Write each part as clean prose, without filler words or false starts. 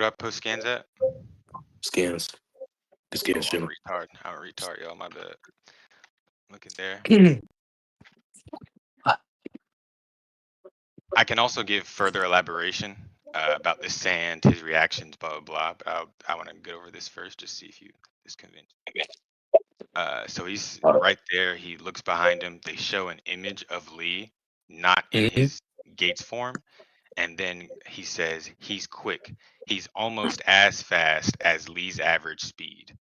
do I post scans at? Scans. The scans Oh, I'm a channel. retard. I'm a retard, yo. My bad. Look at there. I can also give further elaboration about the sand, his reactions, blah blah blah. But I want to get over this first, just see if you is convinced. So he's right there. He looks behind him. They show an image of Lee, not in his Gates form, and then he says he's quick. He's almost as fast as Lee's average speed.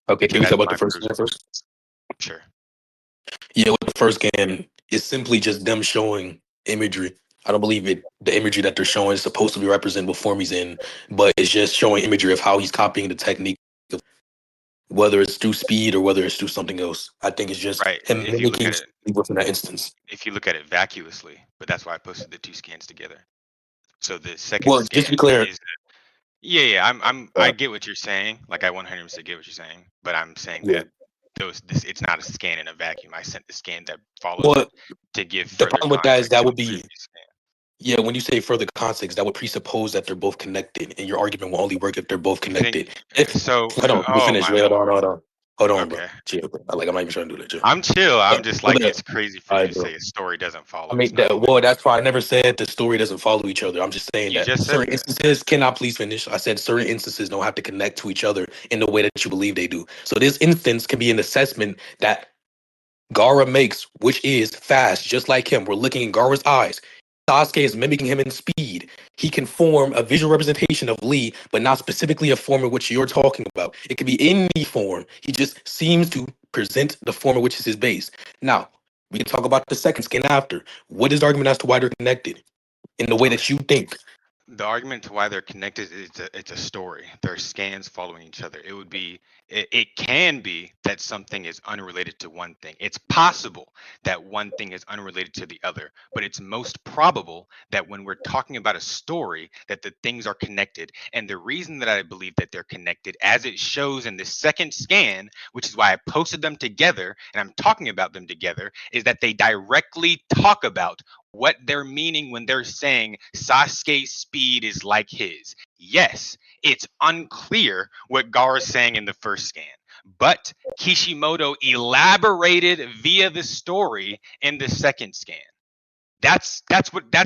Okay, can we That's talk about my the first proof. scan first? Sure. Yeah, with the first scan, it's simply just them showing imagery. I don't believe the imagery that they're showing is supposed to be represent what form he's in, but it's just showing imagery of how he's copying the technique, of whether it's through speed or whether it's through something else. I think it's just Right. him If you look mimicking at it, speed within that instance. if you look at it vacuously, but that's why I posted the two scans together. So the second Well, just to scan be clear, is yeah. I get what you're saying. Like I 100% get what you're saying, but I'm saying yeah. that it's not a scan in a vacuum. I sent the scan that follows Well, it to give the further problem with that is context that to would the be, previous scan. yeah, when you say further context, that would presuppose that they're both connected, and your argument will only work if they're both You think connected. If so? hold on, let me Oh finish. my Wait, lord. hold on, bro. Okay. Chill, bro. Like I'm not even trying to do that, chill. I'm chill. I'm But just for like the, it's crazy for all you right, to bro. say a story doesn't I follow. It's mean, not well, logical. that's why I never said the story doesn't follow each other. I'm just saying You that just said certain that. instances cannot please finish. I said certain instances don't have to connect to each other in the way that you believe they do. So this instance can be an assessment that Gara makes, which is fast, just like him. We're looking in Gara's eyes. Sasuke is mimicking him in speed. He can form a visual representation of Lee, but not specifically a form in which you're talking about. It could be any form. He just seems to present the form in which is his base. Now, we can talk about the second skin after. What is the argument as to why they're connected in the way Okay. that you think? The argument to why they're connected is it's a story. There are scans following each other. It can be that something is unrelated to one thing. It's possible that one thing is unrelated to the other, but it's most probable that when we're talking about a story that the things are connected. And the reason that I believe that they're connected, as it shows in the second scan, which is why I posted them together and I'm talking about them together, is that they directly talk about what they're meaning when they're saying Sasuke's speed is like his. Yes, it's unclear what Gaara's saying in the first scan, but Kishimoto elaborated via the story in the second scan. That's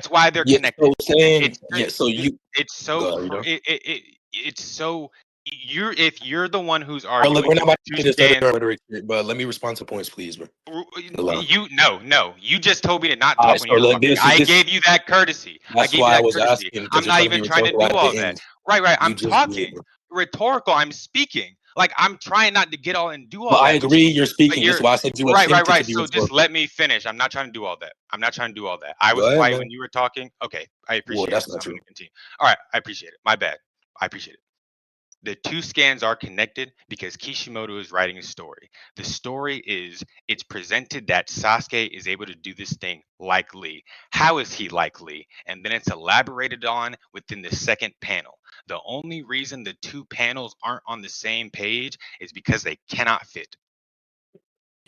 why they're Yeah, so connected. saying, It's yeah, so you it's so go, you know. it's so if you're the one who's Bro, look, arguing we're not that the about two to do this other scans rhetoric, but let me respond to points, please, bro. Allow. you no, you just told me to not All right, talk when so you're look, talking. this is I this. gave you that courtesy. I That's gave you why I that was courtesy. asking because I'm you're not trying to be even trying to rhetorical do at the all that. end. Right. You I'm just do it, talking bro. rhetorical. I'm speaking. Like I'm trying not to get all and do But all I that with agree, you. you're But speaking. This is you're why I said you right. attempted to be So just rhetorical. let me finish. I'm not trying to do all that. I'm not trying to do all that. I was Go ahead, quiet man. when you were talking. Okay, I Well, appreciate that's it. So not I'm going true. to continue. All right, I appreciate it. My bad. I appreciate it. The two scans are connected because Kishimoto is writing a story. The story is it's presented that Sasuke is able to do this thing like Lee. How is he like Lee? And then it's elaborated on within the second panel. The only reason the two panels aren't on the same page is because they cannot fit.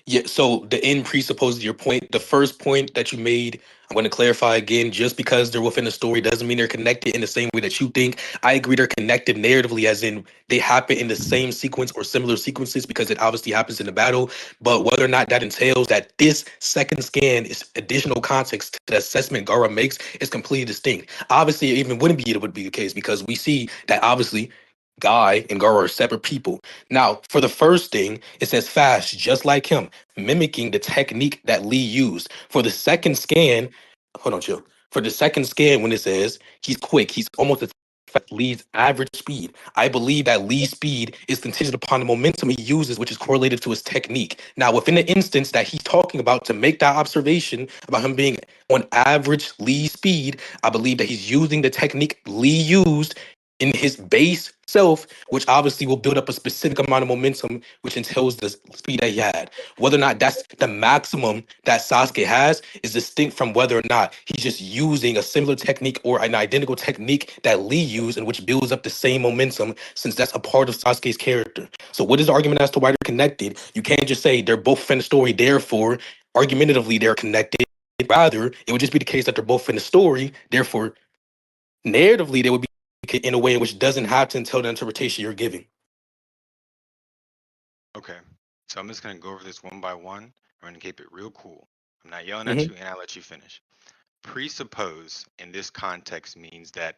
Yeah, so the end presupposes your point. The first point that you made, I'm going to clarify again. Just because they're within a story doesn't mean they're connected in the same way that you think. I agree they're connected narratively, as in they happen in the same sequence or similar sequences because it obviously happens in the battle. But whether or not that entails that this second scan is additional context to the assessment Gara makes is completely distinct. Obviously, it even wouldn't be it would be the case because we see that obviously Guy and Gara are separate people. Now, for the first thing, it says fast, just like him, mimicking the technique that Lee used. For the second scan, hold on, chill. For the second scan, when it says he's quick, he's almost as fast as Lee's average speed. I believe that Lee's speed is contingent upon the momentum he uses, which is correlated to his technique. Now, within the instance that he's talking about to make that observation about him being on average Lee speed, I believe that he's using the technique Lee used in his base self, which obviously will build up a specific amount of momentum, which entails the speed that he had. Whether or not that's the maximum that Sasuke has is distinct from whether or not he's just using a similar technique or an identical technique that Lee used, and which builds up the same momentum, since that's a part of Sasuke's character. So, what is the argument as to why they're connected? You can't just say they're both in the story, therefore, argumentatively, they're connected. Rather, it would just be the case that they're both in the story, therefore, Narratively, they would be in a way in which doesn't have to entail the interpretation you're giving. Okay. So I'm just gonna go over this one by one. I'm gonna keep it real cool. I'm not yelling at Hmm. you, and I'll let you finish. Presuppose in this context means that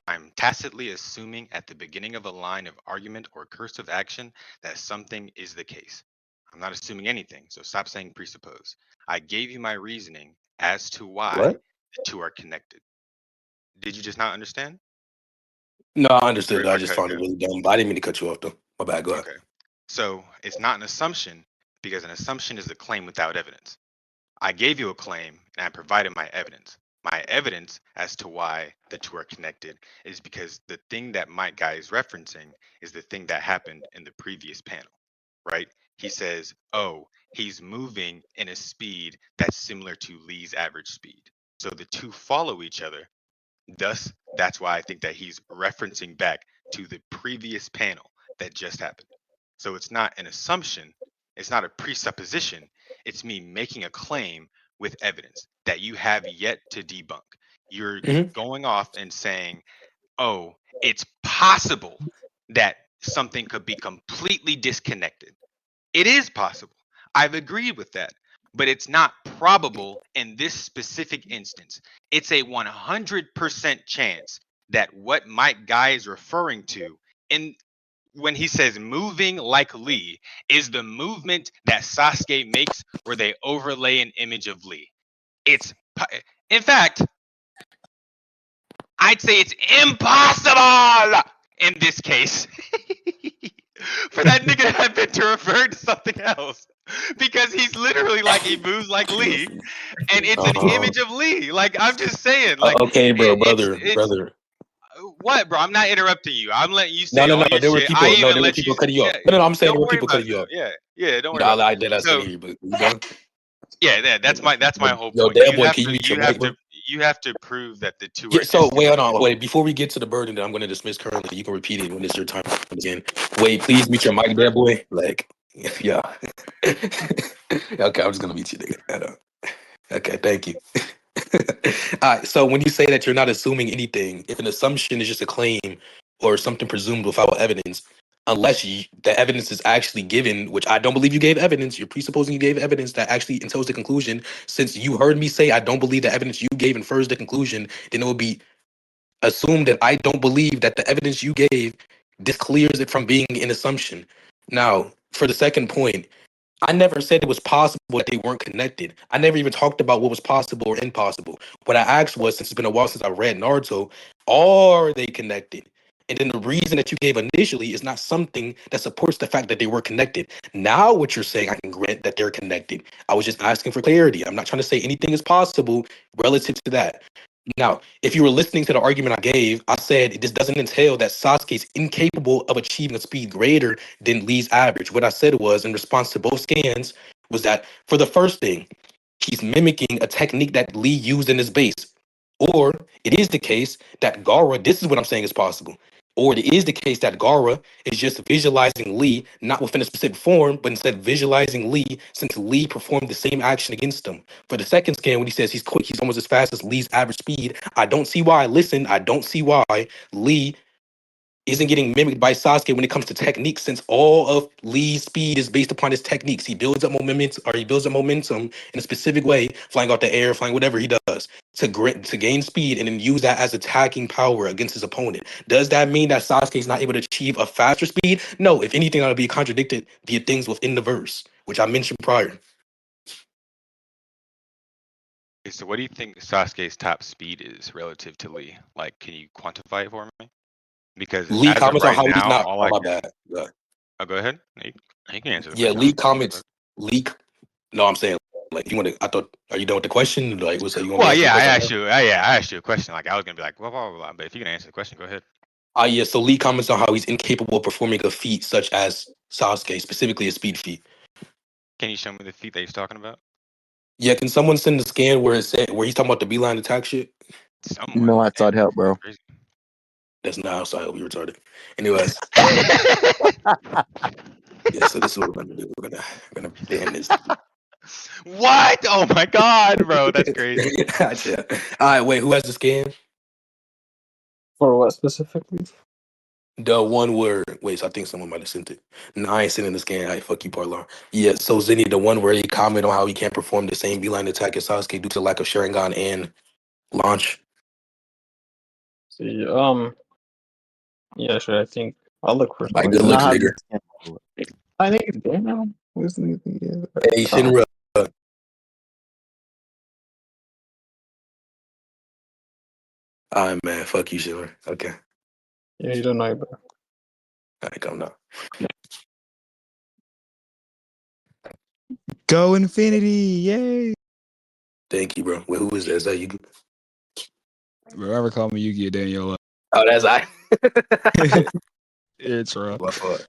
I'm tacitly assuming at the beginning of a line of argument or cursive action that something is the case. I'm not assuming anything, so stop saying presuppose. I gave you my reasoning as to why What? the two are connected. Did you just not understand? No, I understood. I just Okay, found it good. really dumb. But I didn't mean to cut you off though. My bad. Go ahead. Okay. So it's not an assumption because an assumption is a claim without evidence. I gave you a claim and I provided my evidence. My evidence as to why the two are connected is because the thing that my guy is referencing is the thing that happened in the previous panel, right? He says, oh, he's moving in a speed that's similar to Lee's average speed. So the two follow each other. Thus, that's why I think that he's referencing back to the previous panel that just happened. So it's not an assumption, it's not a presupposition, it's me making a claim with evidence that you have yet to debunk. You're Hmm. going off and saying, oh, it's possible that something could be completely disconnected. It is possible. I've agreed with that. But it's not probable in this specific instance. It's a 100% chance that what Mike Guy is referring to in when he says moving like Lee is the movement that Sasuke makes where they overlay an image of Lee. It's in fact, I'd say it's impossible in this case for that nigga to have been to refer to something else because he's literally like he moves like Lee and it's an Uh, image of Lee. Like I'm just saying, like okay, bro, it's brother. what, bro? I'm not interrupting you. I'm letting you No, say no, all no. your There were shit. I people. No, even there were let you. people cutting you off. Yeah, No, no, no. I'm saying there don't were worry people about cutting it you though. off. Yeah, yeah, don't worry No, about it. I did. I couldn't So hear you, but you done? yeah, that's my whole Yo, point. dad boy, can you mute your mic, bro? You have to prove that the two Yeah. are So wait, hold disconnected. on. Wait, before we get to the burden that I'm going to dismiss currently, you can repeat it when it's your time again. Wait, please mute your mic, dad boy. Like, yeah. Okay, I'm just gonna mute you, nigga. Okay, thank you. All right, so when you say that you're not assuming anything, if an assumption is just a claim or something presumed without evidence, unless the evidence is actually given, which I don't believe you gave evidence, you're presupposing you gave evidence that actually entails the conclusion. Since you heard me say I don't believe the evidence you gave infers the conclusion, then it would be assumed that I don't believe that the evidence you gave disclears it from being an assumption. Now, for the second point, I never said it was possible that they weren't connected. I never even talked about what was possible or impossible. What I asked was, since it's been a while since I read Naruto, are they connected? And then the reason that you gave initially is not something that supports the fact that they were connected. Now, what you're saying, I can grant that they're connected. I was just asking for clarity. I'm not trying to say anything is possible relative to that. Now, if you were listening to the argument I gave, I said this doesn't entail that Sasuke is incapable of achieving a speed greater than Lee's average. What I said was, in response to both scans, was that for the first thing, he's mimicking a technique that Lee used in his base. Or it is the case that Gara, this is what I'm saying is possible. Or it is the case that Gara is just visualizing Lee, not within a specific form, but instead visualizing Lee since Lee performed the same action against him. For the second scan, when he says he's quick, he's almost as fast as Lee's average speed, I don't see why, listen, I don't see why Lee isn't getting mimicked by Sasuke when it comes to technique, since all of Lee's speed is based upon his techniques. He builds up momentum, or he builds up momentum in a specific way, flying out the air, flying whatever he does to gain speed and then use that as attacking power against his opponent. Does that mean that Sasuke is not able to achieve a faster speed? No. If anything, that would be contradicted via things within the verse, which I mentioned prior. Okay, so what do you think Sasuke's top speed is relative to Lee? Like, can you quantify it for me? Because Lee as of comments on right how he's now, not. all Oh I my can. bad. Oh, go ahead. You can answer the Yeah, question. I Lee don't care. comments. Lee. No, I'm saying like you want to. I thought. Are you done with the question? Like, what's that? You want me to Well, answer the yeah, I question? asked you. Yeah, I asked you a question. Like I was gonna be like, blah blah blah, blah. But if you can answer the question, go ahead. Yeah, so Lee comments on how he's incapable of performing a feat such as Sasuke, specifically a speed feat. Can you show me the feat that he's talking about? Yeah, can someone send the scan where where he's talking about the beeline attack shit? Someone. No, I Damn, thought help, that's bro. crazy. That's not outside. We retarded. Anyways, yeah. So this is what we're gonna do. We're gonna ban this. What? Oh my god, bro, that's crazy. Gotcha. All right, wait. Who has the scan? For what specifically? The one where wait, so I think someone might have sent it. No, I ain't sending the scan. I fuck you, Parlar. Yeah, so Zinni, the one where he comment on how he can't perform the same beeline attack as Sasuke due to lack of Sharingan and launch. See, yeah, sure. I think I'll look for Like, someone. good And I looks, have nigga. I think it's damn. Who's the thing is? Hey, Shinra. Alright, man. Fuck you, Shinra. Okay. Yeah, you don't know, bro. Alright, come now. Go Infinity! Yay! Thank you, bro. Wait, who is that? Is that you? Bro, ever call me Yuki or Daniela? Oh, that's I. It's wrong. My fault.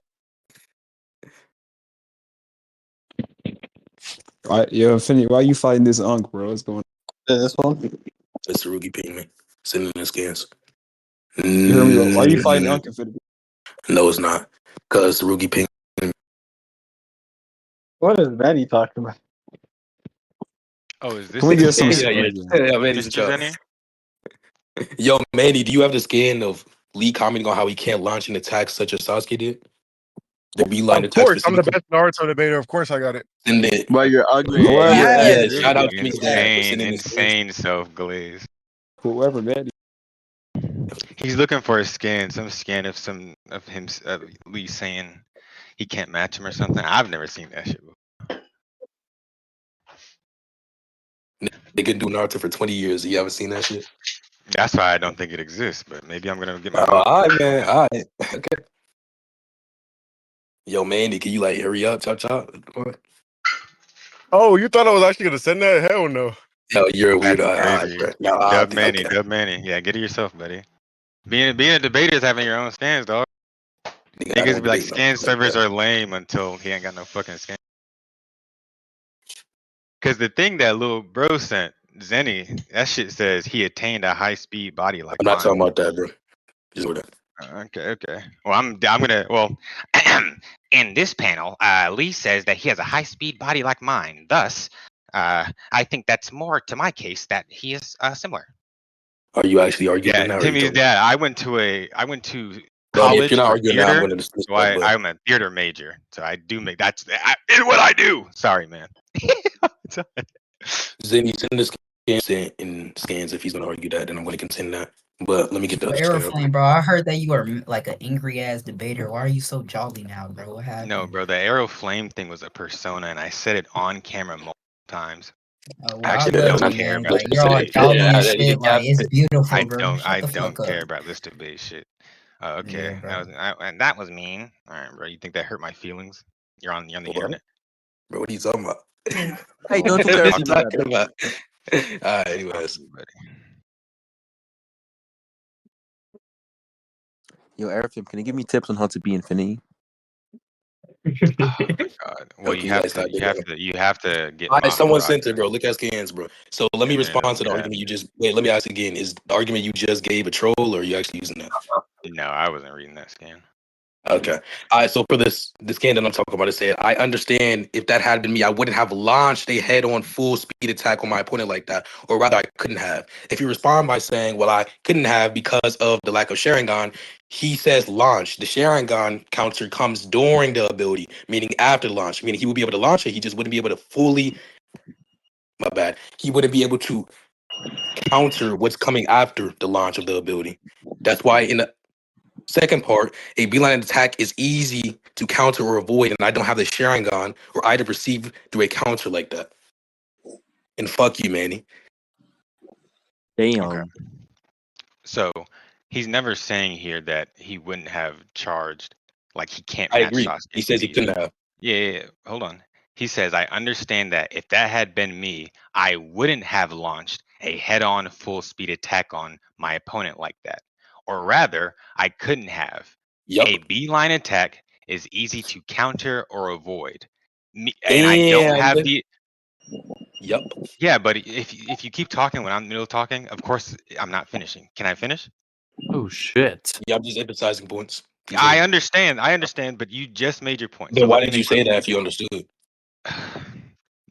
Yo, Infinity, why you fighting this Unk, bro? What's going on? This one? It's Sarugi ping me. Sending the scans. You heard me? Why you fighting Unk, Infinity? No, it's not. Because Sarugi ping. What is Manny talking about? Oh, is this Can we the get some scan? Yeah, Manny's Mr. a Zenny? Yo, Manny, do you have the scan of Lee commenting on how he can't launch an attack such as Sasuke did? The beeline Of attack course, I'm the specifically. best Naruto debater. Of course, I got it. And then, But you're ugly. Whoever, yeah, dude. shout out to me, dad, for Insane, sending this scans. insane self-glaze. Whoever, man. He's looking for a scan, some scan of him Lee saying he can't match him or something. I've never seen that shit before. They could do Naruto for 20 years. You haven't seen that shit? That's why I don't think it exists, but maybe I'm gonna get my All right, man. All right. Okay. Yo, Manny, can you like hurry up, chop chop? Oh, you thought I was actually gonna send that? Hell no. Yo, you're a That's weirdo. All right, crazy. bro. No, Dub okay, Manny, okay. Dub Manny. Yeah, get it yourself, buddy. Being a debater is having your own stands, dog. Nigga, I Niggas don't be like, debate scan nothing like servers that. are lame until he ain't got no fucking scan. Cause the thing that little bro sent, Zenny, that shit says he attained a high speed body like I'm not mine. talking about that, bro. Just know that. Okay. Well, I'm gonna. Well, in this panel, Lee says that he has a high speed body like mine. Thus, I think that's more to my case that he is similar. Are you actually arguing Yeah, now? Or are you Timmy's talking? dad. I went to Well, if college you're not for arguing now, I'm theater, going to dismiss so that. But I'm a theater major. So I do make it's what I do. Sorry, man. Zenny, send the scans in scans if he's going to argue that, then I'm going to contend that. But let me get the Aeroflame, bro. I heard that you are like an angry ass debater. Why are you so jolly now, bro? What happened? No, bro. The Aeroflame thing was a persona, and I said it on camera multiple times. Well, I I actually love don't you, care man. about Like this you're all debate. jolly Yeah, and yeah, shit. Like it's beautiful, I bro. Shut the don't fuck up. care about this debate shit. Okay, Yeah, bro. that was mean. All right, bro. You think that hurt my feelings? You're on the What? internet. Bro, what are you talking about? Hey, don't Talk you to care What if are you you do that, talking bro? about? All right, anyways. Yo, Aeroflame, can you give me tips on how to be Infinity? Oh my god. Well, Can you like stop doing that? you have to get All right, someone Mahara. sent it, bro. Look at scans, bro. So let me And then respond to the okay. argument you just. Wait, let me ask again. Is the argument you just gave a troll, or are you actually using that? No, I wasn't reading that scan. Okay. All right. So for the scan that I'm talking about, it said, I understand if that had been me, I wouldn't have launched a head-on full speed attack on my opponent like that, or rather, I couldn't have. If you respond by saying, well, I couldn't have because of the lack of Sharingan, he says launch. The Sharingan counter comes during the ability, meaning after launch, meaning he would be able to launch it. He just wouldn't be able to fully. My bad. He wouldn't be able to counter what's coming after the launch of the ability. That's why in the second part, a beeline attack is easy to counter or avoid, and I don't have the Sharingan or either receive through a counter like that. And fuck you, Manny. Damn. Okay. So he's never saying here that he wouldn't have charged, like he can't I match agree. Sasuke He says he speed. couldn't have. Yeah. Hold on. He says, I understand that if that had been me, I wouldn't have launched a head-on full speed attack on my opponent like that. Or rather, I couldn't have. Yup. A beeline attack is easy to counter or avoid. And I don't have the. Yup. Yeah, but if you keep talking when I'm middle talking, of course I'm not finishing. Can I finish? Oh shit. Yeah, I'm just emphasizing points. I Continue. understand, but you just made your point. So Then let why me did you make my say that if you understood?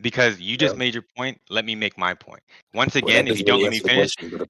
because you Yeah. just made your point. Let me make my point. Once Well, again, that if you doesn't don't really let me answer the finish, question. But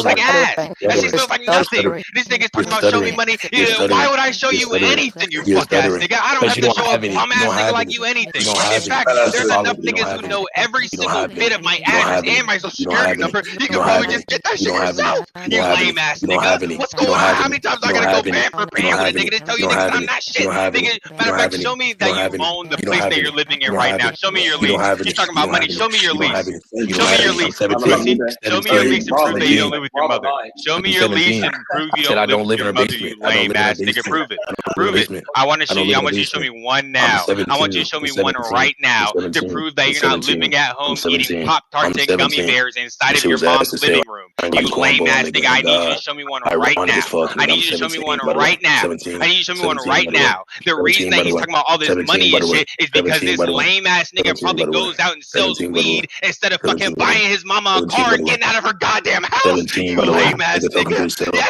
feels like ass. That shit feels like nothing. stuttering. This nigga's You're talking about show me stuttering. money. You're Yeah, stuttering. why would I show You're you stuttering. anything, you You're fuck ass stuttering. nigga? I don't Because have you to don't show a have any. bum You ass don't nigga have like any. you anything. You don't In have any. fact, Just there's follow enough me. You don't niggas have who any. know every You don't single have bit any. of my You don't address have any. and my social You don't security have any. number. You You can don't probably have any. just get that You shit don't have any. yourself. You You don't have any. lame ass You don't have nigga. any. What's You going don't on? have How any. many times You I don't gotta go have any. bam for You don't bam with a have any. nigga to tell You you don't niggas have I'm any. not You shit? don't have any. Nigga, You matter don't of have fact, any. show me You that don't you have any. own the You don't place have that any. you're living in You don't right have now. any. Show me your You don't lease. have any. You're talking You about don't money. have any. Show me your You don't have lease. any. You Show don't me have your any. I'm lease and prove 17. pussy. I'm Show me your 17. lease and I'm prove that you 17. don't live with your mother. Show I'm me your lease 17. and prove I you said I don't live don't with live your in a mother, you basement. I don't lame live in a ass nigga. basement. Prove it. I don't live in a Prove it. basement. I want to I show don't you. live I in a want you to show me basement. one I'm now. I want you to 17. show I'm me one 17. right I'm now to 17. prove that I'm you're not 17. living at I'm home eating 17. Pop I'm Tarts and gummy 17. bears inside That of shit your was ass mom's as hell. living room. I ain't You got lame cornball, ass nigga. nigga. Oh I need you to God. show me one right Ironic as now. fuck, I nigga. need I'm you to show me 17, one by the way. right now. 17. I need you to show me one 17, right by the way. now. The reason 17, that by the he's way. talking about all this 17, money by and the way. shit is because 17, this by the way. lame ass nigga 17, by probably the way. goes out and sells 17, by the way. weed instead of fucking 17, by the way. buying his mama a 17, car by and the way. getting out of her goddamn house. 17, You by the way. lame ass Nigga talking to nigga. himself. Yeah,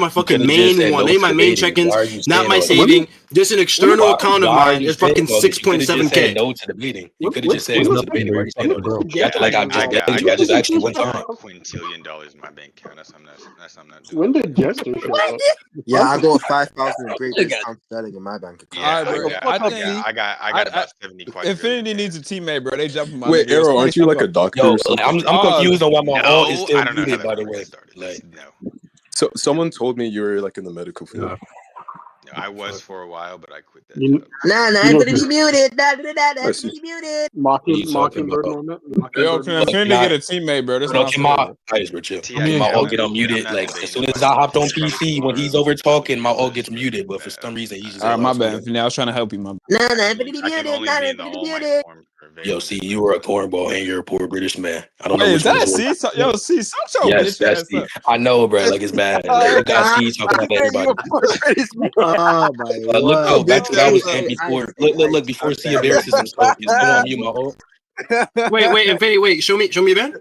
my fucking could've just main said one. no That ain't to my main debating. check-ins, Why are you not saying my all that? saving. Just an external account of Why are mine you is saying fucking all this? You could have just said 6.7K. no to debating. You could have When- just said when no was to debating. Why are you saying all that? You Yeah, acting like I I just got named you. I just asked you one a time. quintillion dollars in my bank account. That's something I'm not doing. When did Jester show up? Yeah, I got 5,000 Great British pounds sterling in my bank account. Yeah, Alright, bro. I got about 70 quadrillion. Infinity needs a teammate, bro. They jumping my Wait, nigga. Arrow, aren't you like a doctor Yo, or something? I'm confused on why my aunt is No, still I don't know how muted. that By the fucking way, started. like No, So someone told me you were like in the medical field. I was for a while, but I quit that You, job. Nah, you I'm know, gonna be muted. That's gonna be muted. What are you talking Mockingbird about? moment. Yo, Mockingbird can moment. Infinity get a teammate, bro? That's No, my can fault, my bro. guys, bro, chill. T, Can my I'm all not, get I'm unmuted? not Like as debating soon as nobody I on hopped on this. Probably PC, when for he's over probably talking, my all because gets muted. But for some reason, he just All right, my allows me bad, to. Infinity. I was trying to help you, my. Nah, I I'm can gonna be I can muted. only Nah, be I'm in the gonna be all mic muted. form for Yo, very see, limited you are a amount of cornball and you're a poor British man. I don't know Wait, is which one that is C? worse. Yo, C, shut your Yes, bitch that's ass the. up. I know, bro. Like it's bad. Like you got C talking about everybody. Oh my Look though, word. back to what I was saying Hey, before. Ice, hey, Look. Ice, Before I'm C bad. embarrasses himself, just go on mute, my all. Wait, Infinity. Wait, show me, man.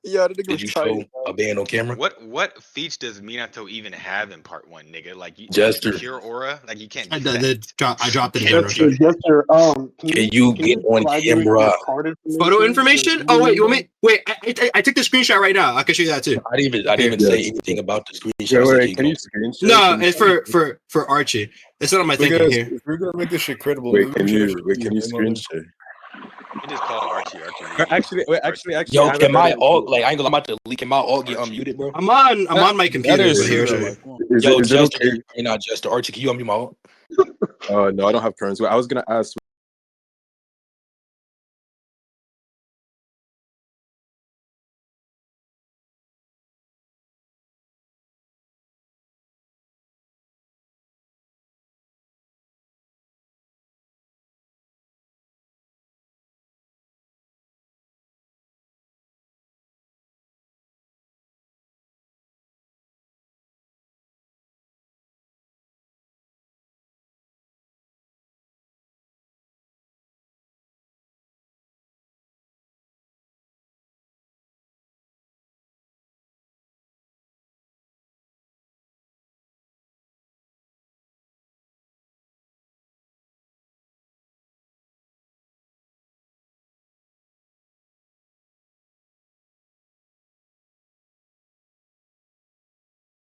Did you show a band on camera? What feats does Minato even have in part one, nigga? Like Jester. pure aura? Like you can't I, do the, that. I dropped it in Yes, general. sir. Sorry. Yes, sir. Can you Can get you on provide me with camera? your card information? Photo information? Oh wait, you want me? Wait, I took the screenshot right now. I can show you that too. I didn't even Here. say anything about the screenshot. I said, can you go? No, it's for Archie. It's not on my thinking here. If we're gonna make this shit credible, maybe we should actually use him on it. You just call Archie Actually, Yo, I have can a my better all idea. like I ain't gonna I'm about to leak? Can my all get unmuted, bro? I'm on my computer. That is But here, true, I'll show though. you. Like, Yo, Jester, you're not Jester. Archie, can you unmute my all? No, I don't have currents. I was gonna ask